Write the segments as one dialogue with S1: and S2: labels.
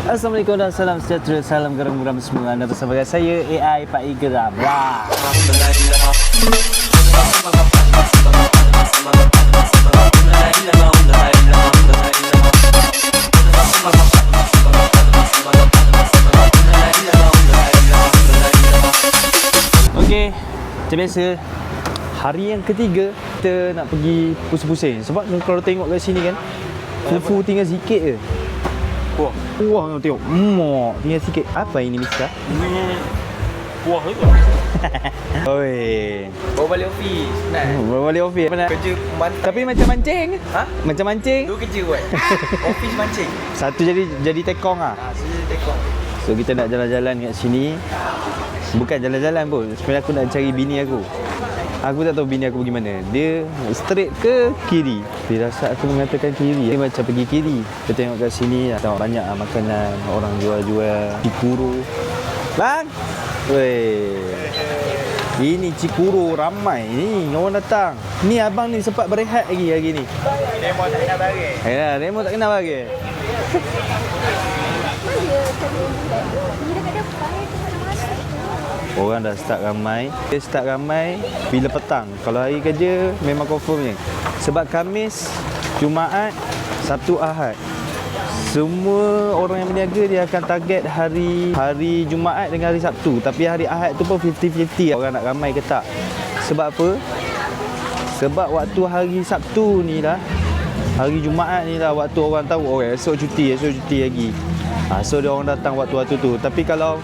S1: Assalamualaikum dan salam sejahtera, salam geram-geram semua. Anda bersama dengan saya AI Pak I Geram. Wah. Okey, macam biasa hari yang ketiga kita nak pergi pusing-pusing. Sebab kalau tengok kat sini kan, fufu tinggal sikit je. Wah, tengok. Tinggal sikit. Apa ini, Mister?
S2: Ini kuah tu.
S1: Oi.
S2: Bawa balik ofis.
S1: Bawa balik ofis.
S2: Kerja pembantai.
S1: Tapi macam mancing.
S2: Ha?
S1: Macam mancing.
S2: Dua kerja buat. Ofis mancing.
S1: Satu jadi tekong ah.
S2: Saya tekong.
S1: So kita nak jalan-jalan kat sini. Bukan jalan-jalan pun. Sebenarnya aku nak cari bini aku. Aku tak tahu bini aku pergi mana. Dia straight ke kiri? Firasat aku mengatakan kiri. Dia macam pergi kiri. Kita tengok kat sini, tengok banyak makanan. Orang jual-jual Cikuru. Bang! Weh. Ini Cikuru ramai ni. Orang datang. Ni abang ni sempat berehat lagi hari ni.
S2: Demo tak kena bagi.
S1: Ya, Remo tak kenal lagi. Orang dah start ramai. Dia start ramai bila petang. Kalau hari kerja memang confirmnya. Sebab Khamis, Jumaat, Sabtu, Ahad, semua orang yang berniaga dia akan target hari Jumaat dengan hari Sabtu. Tapi hari Ahad tu pun 50-50 orang nak ramai ke tak. Sebab apa? Sebab waktu hari Sabtu ni lah, hari Jumaat ni lah waktu orang tahu, oh esok cuti lagi. So dia orang datang waktu-waktu tu. Tapi kalau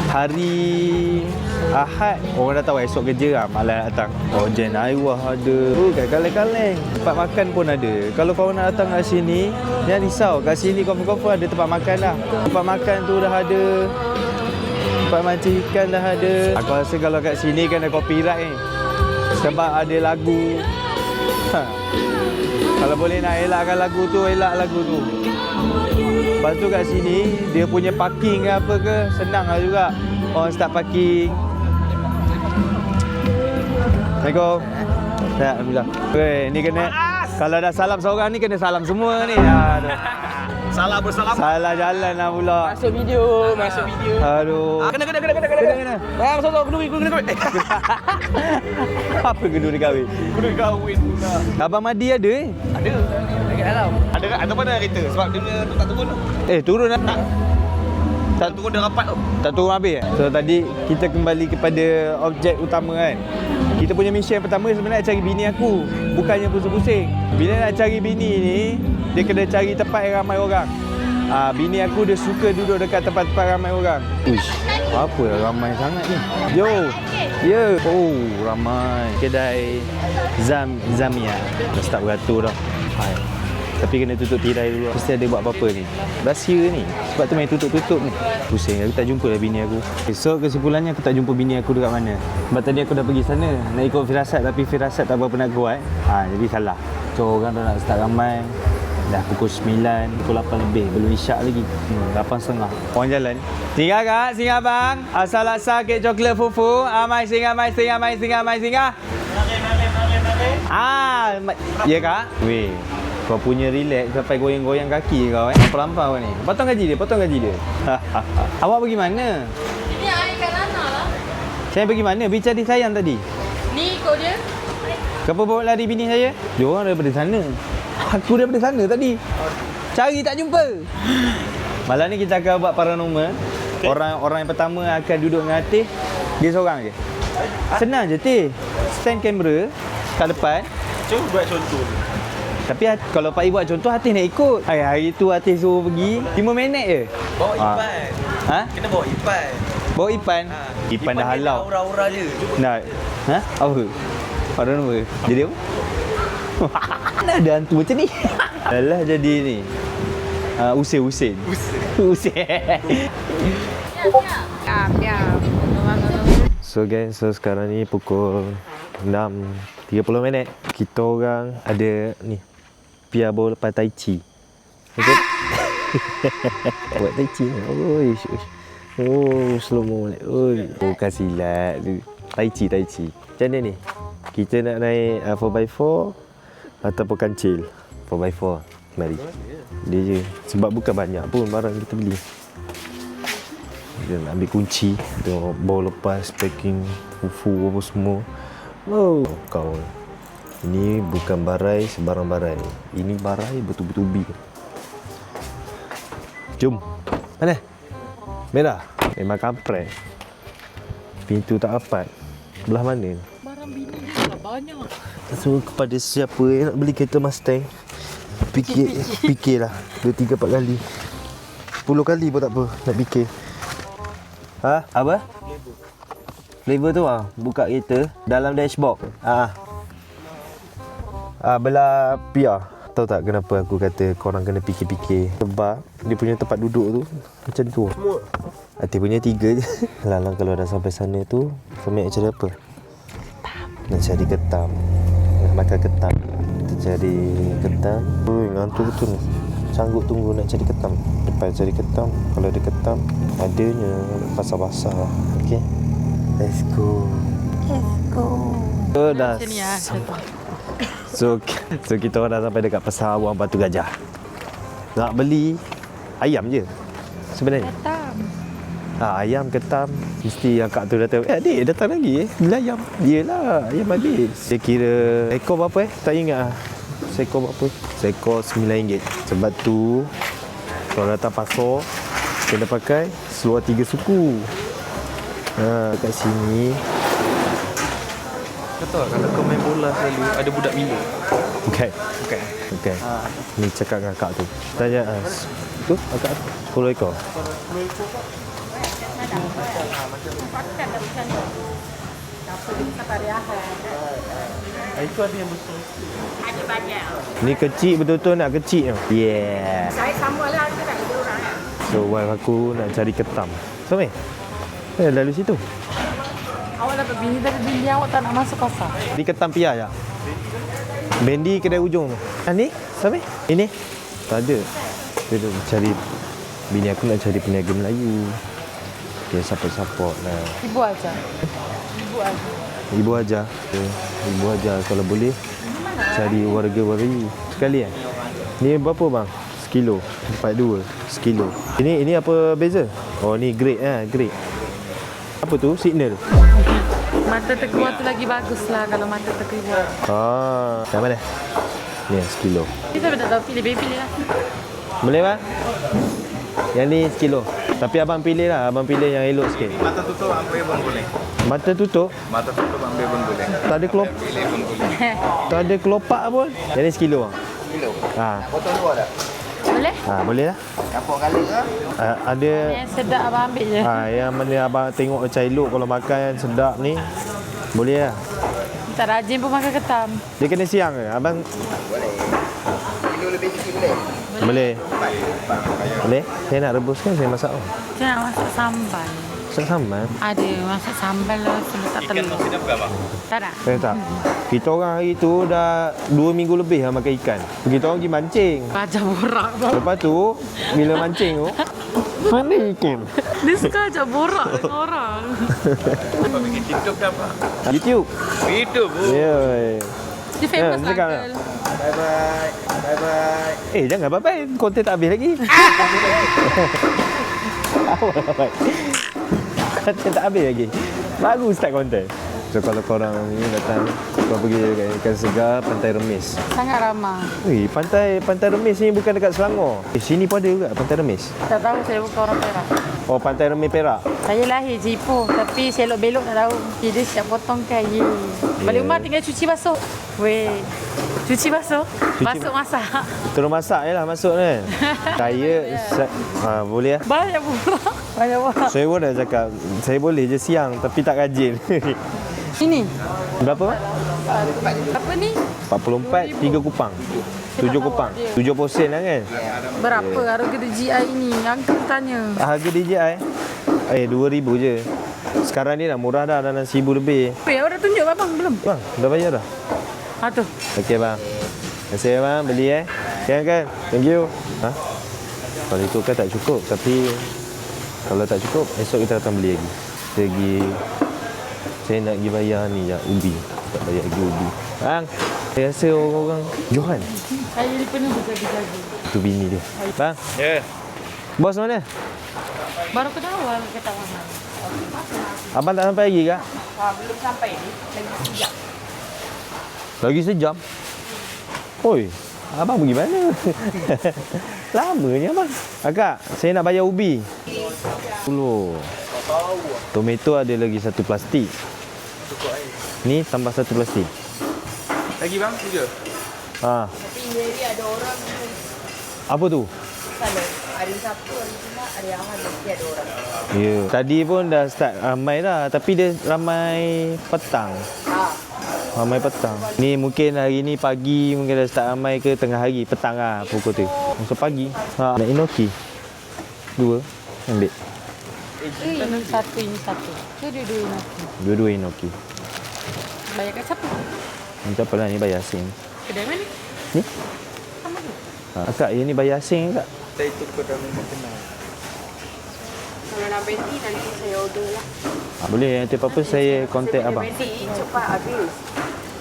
S1: hari Ahad, orang dah tahu esok kerja lah, malas datang. Oh, Jen Aiwah ada. Oh, kat kaleng-kaleng. Tempat makan pun ada. Kalau kau nak datang kat sini, jangan risau. Kat sini confirm ada tempat makan dah. Tempat makan tu dah ada. Tempat mancing ikan dah ada. Aku rasa kalau kat sini kan ada copyright ni. Sebab ada lagu. Kalau boleh nak elakkan lagu tu, elak lagu tu. Lepas tu kat sini, dia punya parking ke apa ke, senang lah juga. Orang start parking. Assalamualaikum. Ya, alhamdulillah. Weh, ni kena, kalau dah salam seorang ni, kena salam semua ni. Aduh.
S2: Salah bersalaman.
S1: Salah jalan lah pula.
S2: Masuk video.
S1: Aduh. Kena.
S2: Bang, sosok keduri.
S1: Apa keduri kahwin?
S2: Keduri kahwin pula.
S1: Abang Madi ada
S2: Ada. Lagi dalam. Ada mana kereta? Sebab dia tak turun tu.
S1: turun lah.
S2: Tak turun dah rapat tu.
S1: Tak turun habis. So tadi kita kembali kepada objek utama kan. Kita punya mission pertama sebenarnya cari bini aku. Bukannya pusing-pusing. Bila nak cari bini ni, dia kena cari tempat yang ramai orang. Bini aku dia suka duduk dekat tempat-tempat ramai orang. Uish, apa ramai sangat ni? Yo. Ya. Oh, ramai. Kedai Zamia. Dah start beratur dah. Hai. Tapi kena tutup tirai dulu. Mesti ada buat apa-apa ni. Rahsia ni. Sebab tu main tutup-tutup ni. Pusing. Aku tak jumpa lah bini aku. So kesimpulannya aku tak jumpa bini aku dekat mana. Sebab tadi aku dah pergi sana nak ikut firasat, tapi firasat tak berapa nak kuat. Jadi salah. So orang dah nak start ramai. Dah pukul 9, pukul 8 lebih. Belum isyak lagi. 8.30. Orang jalan. Singgah kak, singgah bang. Asal-asal kek coklat fufu. Mai singgah. Ya kak? Weh. Kau punya relax sampai goyang-goyang kaki kau Lampau ni. Potong gaji dia. Awak pergi mana?
S3: Ini air kat Nana lah.
S1: Saya pergi mana? Bicara di sayang tadi.
S3: Ni ikut dia.
S1: Kenapa bawa lari bini saya? Dia orang daripada sana. Aku daripada sana tadi. Cari tak jumpa. Malam ni kita akan buat paranormal. Orang yang pertama akan duduk dengan Atih. Dia seorang je. Senang je Tih. Stand kamera kat depan.
S2: Cuba buat contoh.
S1: Tapi kalau Pak I buat contoh, Atih nak ikut. Hari tu Atih suruh pergi 5 minit je.
S2: Bawa Ipan.
S1: Kena
S2: bawa Ipan.
S1: Bawa Ipan? Ipan dah halau.
S2: Aura-aura je.
S1: Nak? Apa? Orang nombor? Jadi apa? Mana ada hantu macam ni? Alah jadi ni. Usin. So guys, sekarang ni pukul 6.30 minit. Kita orang ada ni Pia bawa lepas tai chi. Okay? Buat tai chi. Slow mo balik. Bukan silat tu. Tai chi. Macam mana ni? Kita nak naik 4x4 ataupun kancil. 4x4.
S4: Mari. Dia je. Sebab bukan banyak pun barang kita beli. Dia nak ambil kunci. Tengok bawa lepas packing fufu apa semua. Oh, kau. Ini bukan barai sebarang barai. Ini barai betul-betul big. Jom. Mana? Merah. Memang kampret. Pintu tak rapat. Belah mana?
S3: Barang bini dia lah banyak.
S4: So kepada siapa yang nak beli kereta Mustang, fikirlah 2, 3, 4 kali. 10 kali pun tak apa nak fikir. Ha? Apa? Flavor tu buka kereta dalam dashboard. Belah piar. Tahu tak kenapa aku kata korang kena fikir-fikir? Sebab dia punya tempat duduk tu macam tu. Hati punya 3 je. Lalang kalau dah sampai sana tu, kami nak cari apa? Nak cari ketam. Nak makan ketam. Kita cari ketam. Ngantuk betul ni. Sanggup tunggu nak cari ketam. Lepas cari ketam, kalau ada ketam, adanya pasar-pasar. Okay? Let's go. So dah.
S3: Macam ni lah.
S4: So kita orang dah sampai dekat pasar Awang Batu Gajah. Nak beli ayam je sebenarnya.
S3: Ketam.
S4: Ayam ketam. Mesti akak tu datang. Adik datang lagi beli ayam. Yelah, ayam habis. Dia kira ekor berapa tak ingat seekor berapa? Seekor RM9. Sebab tu kalau datang pasar kena pakai seluar 3 suku. Kat sini.
S2: Kau tahu kalau kau main bola selalu ada budak bila?
S4: Bukan.
S2: Bukan.
S4: Ni cakap dengan akak tu. Tanya tu akak 10 ekor.
S2: Itu ada yang besar.
S3: Ada banyak.
S4: Ni kecil betul-betul nak kecil. Yeah.
S3: Saya sama lah kat dia orang.
S4: So wife aku nak cari ketam. So lalu situ.
S3: Awak dapat bini dari bini awak tak nak masuk pasar.
S4: Ni ketam piar je. Bendi kedai ujung tu. Ni? Sampai? Ini? Tak ada. Dia nak cari bini aku nak cari peniaga Melayu. Dia support-support lah.
S3: Ibu aja.
S4: Ibu aja. Ibu aja kalau boleh cari warga-warga sekali Ni berapa bang? Sekilo. 42 sekilo. Ini apa beza? Oh ni grade grade. Apa tu? Signal.
S3: Mata terkeluar tu lagi bagus lah kalau mata terkeluar.
S4: Yang mana? Ni sekilo.
S3: Kita tak tahu pilih lah.
S4: Boleh bang? Yang ni sekilo. Tapi abang pilih lah. Abang pilih yang elok sikit.
S2: Mata tutup ambil pun boleh.
S4: Mata tutup?
S2: Mata tutup ambil pun boleh.
S4: Tak ada kelop.
S2: Pilih pun boleh.
S4: Tak ada kelopak pun. Yang ni sekilo bang.
S2: Kilo.
S4: Ha.
S2: Potong luar tak?
S3: Boleh?
S4: Boleh lah.
S2: Campur kali ke?
S4: Ada
S3: Yang sedap abang ambil je.
S4: yang mana abang tengok macam elok kalau makan sedap ni. Boleh lah.
S3: Tak rajin pun makan ketam.
S4: Dia kena siang ke? Abang
S2: Boleh. Kilo lebih sikit boleh?
S4: boleh. Boleh? Saya nak rebus kan, saya masak.
S3: Saya nak masak sambal.
S4: Masak sambal.
S3: Ada masak sambal lah, letak telur.
S2: Ikan masih dapat abang?
S3: Tak nak?
S4: Saya tak. Kita orang hari tu dah 2 minggu lebih lah makan ikan. Kita orang pergi mancing.
S3: Raja borak bang.
S4: Lepas tu, bila mancing tu, mana ikan?
S3: Dia suka ajak borak dengan orang.
S2: Apa bikin TikTok ke apa?
S4: YouTube.
S2: YouTube.
S4: Ya.
S3: Dia famous
S4: Ya,
S3: lah
S4: cakap
S3: uncle.
S2: Bye-bye. Bye-bye.
S4: Jangan bye-bye. Konten tak habis lagi. Bye-bye. Konten tak habis lagi. Baru start konten. So kalau korang ni datang, korang pergi dekat ikan segar Pantai Remis.
S3: Sangat ramah.
S4: Pantai Remis ni bukan dekat Selangor. Sini pun ada juga Pantai Remis.
S3: Tak tahu saya bukan orang Perak.
S4: Oh, Pantai Remis Perak.
S3: Saya lahir je Ipoh tapi selok-belok tak tahu. Okay, dia siap potongkan. Balik rumah tinggal cuci basuh. Weh. Cuci basuh. Basuh masak.
S4: Terus masak je lah masuk kan. Boleh lah.
S3: Banyak borak. Banyak borak.
S4: Saya pun dah cakap, saya boleh je siang tapi tak rajin.
S3: Ini.
S4: Berapa?
S3: Apa ni?
S4: 44, 3 kupang. 7 kupang. 70 sen lah kan?
S3: Berapa harga DJI ini? Uncle tanya.
S4: Harga DJI? 2,000 je. Sekarang ni dah murah dah, dah 1,000 lebih.
S3: Awak dah tunjuk abang belum?
S4: Bang, dah bayar dah.
S3: Tu.
S4: Okey bang. Terima kasih bang, beli kan? Thank you. Kalau ikut kan tak cukup, tapi kalau tak cukup, esok kita datang beli lagi. Saya nak pergi bayar ni je, ubi. Tak bayar lagi ubi. Bang, saya rasa orang-orang Johan.
S3: Saya ni penuh berjaga-jaga.
S4: Tu bini dia. Bang,
S2: Ya.
S4: bos mana?
S3: Baru ke awal kata mana.
S4: Abang tak sampai lagi kak?
S3: Belum sampai ni. Lagi sejak.
S4: Lagi sejam? Oi, abang pergi mana? Lamanya abang. Kakak, saya nak bayar ubi. 10. Tomato ada lagi satu plastik. Ni tambah satu plastik.
S2: Lagi bang, 3.
S4: Ha.
S3: Tapi hari ada orang ni.
S4: Apa tu?
S3: Kalau hari Sabtu, hari Jumaat, hari Ahad mesti ada orang.
S4: Ya. Tadi pun dah start ramai dah. Tapi dia ramai petang. Ramai petang. Ni mungkin hari ni pagi mungkin dah start ramai ke tengah hari. Petang lah pukul tu. Masa pagi. Ha. Nak inoki? 2. Ambil.
S3: Ini satu, ini satu. Itu dua-dua nanti.
S4: Dua-dua inoki.
S3: Bayar kat siapa?
S4: Macam apa lah ni bayar asing.
S3: Kedai mana?
S4: Ni?
S3: Sama tu.
S4: Kak, yang ni bayar asing kak?
S2: Saya tukar dalam kenal.
S3: Kalau nak berhenti, nanti saya order lah.
S4: Boleh, nanti apa-apa saya kontak abang.
S3: Berhenti cepat habis.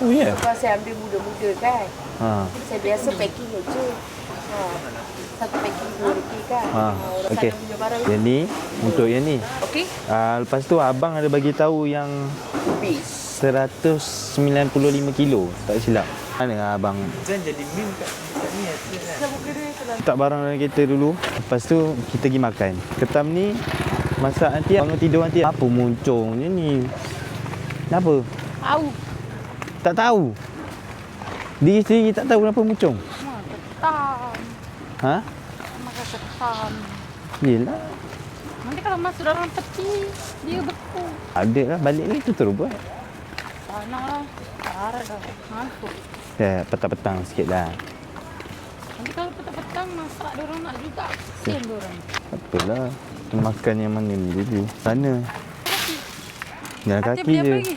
S4: Oh ya?
S3: Sebab saya ambil muda-muda kan.
S4: Ha.
S3: Saya biasa packing je. Satu packing RM2 kan.
S4: Ha.
S3: Orang
S4: Okey.
S3: sana punya barang.
S4: Yang ni untuk yang ni.
S3: Okey?
S4: Lepas tu abang ada bagi tahu yang
S3: Bis.
S4: 195 kilo. Tak silap. Mana abang
S2: Jangan jadi meme kat ni.
S3: Saya buka dia tu lah.
S4: letak barang dalam kereta dulu. Lepas tu kita pergi makan. Ketam ni masak nanti bangun tidur nanti. Apa muncungnya ni? Kenapa?
S3: Tahu.
S4: Tak tahu. Diri sendiri tak tahu kenapa muncung.
S3: Ketam.
S4: Ha?
S3: Makan ketam.
S4: Yelah.
S3: Nanti kalau masuk dalam peti, dia beku.
S4: Ada lah. Balik ni tu terus buat.
S3: Sana lah. Parah dah. Ngantuk.
S4: Ya, petang-petang sikit lah.
S3: Nanti kalau petang-petang masak diorang nak juga. Kesian diorang.
S4: Apalah. Makan yang mana ni dulu. Sana. Jalan
S3: Hati
S4: kaki
S3: beli apa
S4: je.
S3: lagi?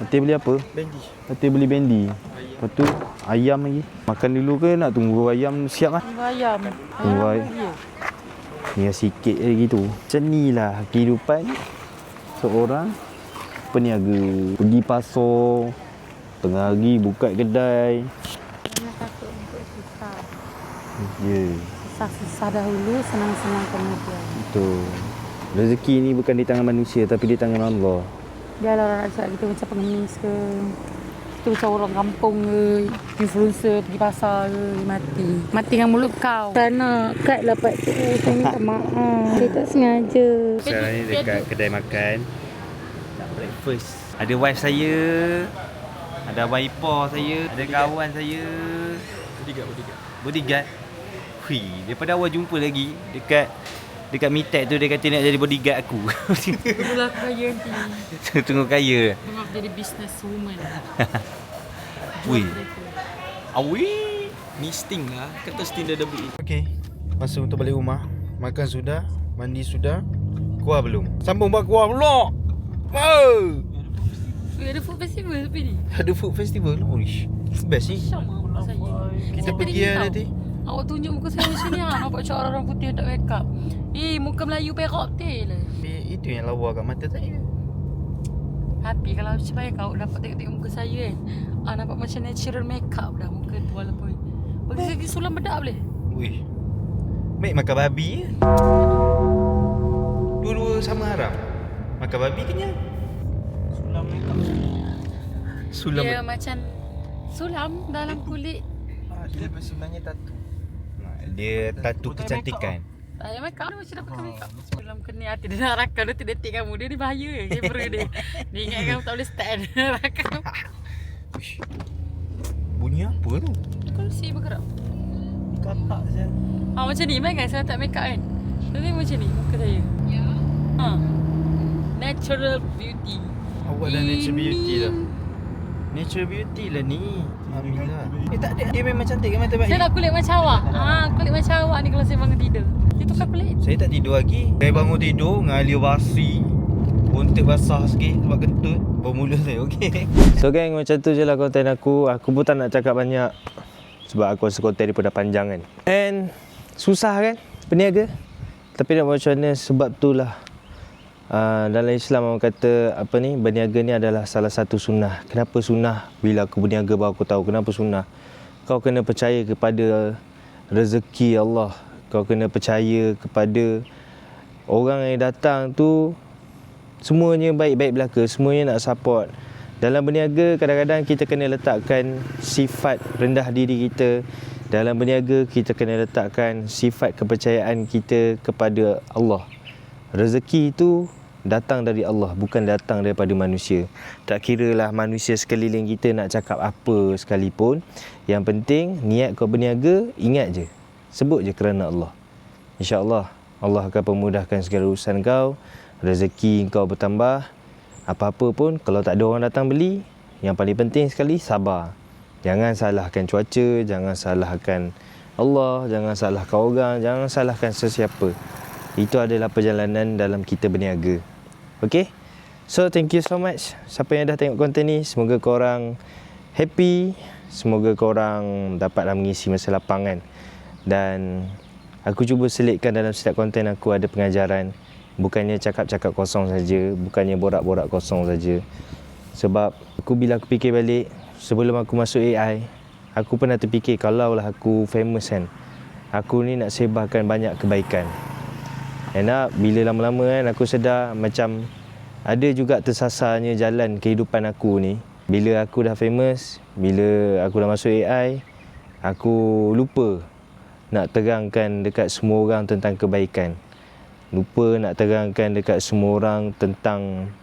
S4: Hati beli apa?
S2: Bendi.
S4: Hati beli bendi. Lepas tu ayam lagi. Makan dulu ke nak tunggu ayam siap lah?
S3: Tunggu ayam.
S4: Tunggu ayam.
S3: lagi ya?
S4: Tinggal sikit lagi tu. Macam ni lah kehidupan seorang peniaga. Pergi pasar, tengah hari buka kedai.
S3: Jangan takut untuk susah.
S4: Ya,
S3: Susah-susah dahulu, senang-senang kemudian.
S4: betul. Rezeki ni bukan di tangan manusia tapi di tangan Allah.
S3: Biarlah orang nak cakap kita macam pengemis ke. Kita macam orang kampung ke. Influencer pergi pasar ke. Mati. Mati dengan mulut kau. Tak nak. Kat lah part tu. Saya minta maaf. Saya tak sengaja.
S4: Sekarang ni dekat kedai makan. Nak breakfast. Ada wife saya. Ada abang ipar saya. Ada kawan saya. Bodyguard. Hui, daripada awal jumpa lagi dekat Mitek tu dia kata nak jadi bodyguard aku.
S3: Itulah aku kaya nanti.
S4: Tunggu kaya.
S3: Tengok jadi business woman.
S4: Hui.
S2: Awi. Ni sting lah. Kata sting dah beli.
S4: Okey. Masa untuk balik rumah. Makan sudah, mandi sudah. Kuah belum? Sambung buat kuah pula. Wow.
S3: Ada food festival tapi ni.
S4: Ada food festival. Oish. Best ni.
S3: Syam lah muka saya.
S4: Kita
S3: Saya
S4: pergi
S3: tadi
S4: lah
S3: tahu.
S4: nanti.
S3: Awak tunjuk muka saya macam ni lah. Nampak macam orang putih tak make up. Muka Melayu Perak betul lah.
S4: Itu yang lawa kat mata saya.
S3: Happy kalau supaya kau dapat tengok-tengok muka saya kan. Nampak macam natural make up dah muka tu walaupun. Bagi saya sulam bedak boleh?
S4: Wih. Baik makan babi je. Dua-dua sama haram. Makan babi kenyang. Sulam.
S3: Dia macam sulam dalam kulit.
S2: Dia sebenarnya tattoo.
S4: Dia tatu kecantikan.
S3: Tak payah make up dia macam dah pakai make up. Sulam kena hati dia nak rakam dia detik kamu. Dia ni bahaya kamera dia. Dia ingat kamu tak boleh stand rakam.
S4: Uish. Bunyi apa tu?
S3: Kalau si bergerak.
S2: Katak je.
S3: Macam ni kan saya tak make up kan. Tapi macam ni muka saya. Ya. Natural beauty.
S4: Awak dah natural beauty dah. Natural beauty lah ni. Alhamdulillah. Tak ada. Dia memang cantik kan mata baik.
S3: Saya nak kulit macam awak. Kulit macam awak ni kalau saya bangun tidur. Dia tukar kulit.
S4: Saya tak tidur lagi. Saya bangun tidur ngalir basi. Bontik basah sikit sebab kentut. Bermula saya okey. So gang macam tu je lah konten aku. Aku pun tak nak cakap banyak. Sebab aku rasa konten dia pun dah panjang kan. And susah kan peniaga. Tapi nak buat macam mana sebab tu lah. Dalam Islam orang kata apa ni, berniaga ni adalah salah satu sunnah. Kenapa sunnah? Bila aku berniaga baru aku tahu kenapa sunnah. Kau kena percaya kepada rezeki Allah. Kau kena percaya kepada orang yang datang tu semuanya baik-baik belaka, semuanya nak support. Dalam berniaga kadang-kadang kita kena letakkan sifat rendah diri kita. Dalam berniaga kita kena letakkan sifat kepercayaan kita kepada Allah. Rezeki itu datang dari Allah, bukan datang daripada manusia. Tak kiralah manusia sekeliling kita nak cakap apa sekalipun, yang penting niat kau berniaga, ingat je, sebut je kerana Allah. InsyaAllah Allah akan pemudahkan segala urusan kau, rezeki kau bertambah. Apa-apa pun kalau tak ada orang datang beli, yang paling penting sekali sabar. Jangan salahkan cuaca, jangan salahkan Allah, jangan salahkan orang, jangan salahkan sesiapa. Itu adalah perjalanan dalam kita berniaga. Okay? So thank you so much siapa yang dah tengok konten ni. Semoga korang happy, semoga korang dapatlah mengisi masa lapangan. Dan aku cuba selitkan dalam setiap konten aku ada pengajaran. Bukannya cakap-cakap kosong saja, bukannya borak-borak kosong saja. Sebab bila aku fikir balik, sebelum aku masuk AI, aku pernah terfikir kalaulah aku famous kan, aku ni nak sebarkan banyak kebaikan. Enak bila lama-lama kan aku sedar macam ada juga tersasarnya jalan kehidupan aku ni. Bila aku dah famous, bila aku dah masuk AI, aku lupa nak terangkan dekat semua orang tentang kebaikan. Lupa nak terangkan dekat semua orang tentang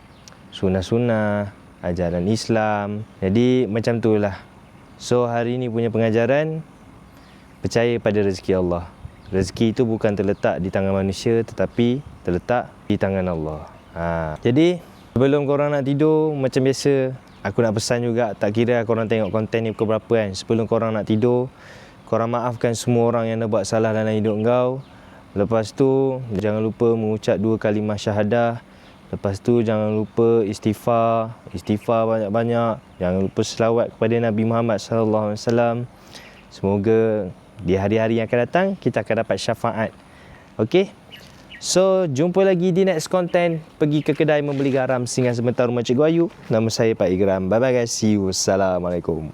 S4: sunnah-sunnah, ajaran Islam. Jadi macam tu lah. So hari ni punya pengajaran, percaya pada rezeki Allah. Rezeki itu bukan terletak di tangan manusia, tetapi terletak di tangan Allah. Jadi sebelum korang nak tidur, macam biasa aku nak pesan juga, tak kira korang tengok konten ni pukul berapa kan, sebelum korang nak tidur, korang maafkan semua orang yang dah buat salah dalam hidup kau. Lepas tu jangan lupa mengucap 2 kalimah syahadah. Lepas tu jangan lupa istighfar banyak-banyak. Jangan lupa selawat kepada Nabi Muhammad SAW. Semoga di hari-hari yang akan datang kita akan dapat syafaat. Okey? So jumpa lagi di next content. Pergi ke kedai membeli garam singgah sebentar rumah Cikgu Ayu. Nama saya Pak Igram. Bye bye guys. See you. Assalamualaikum.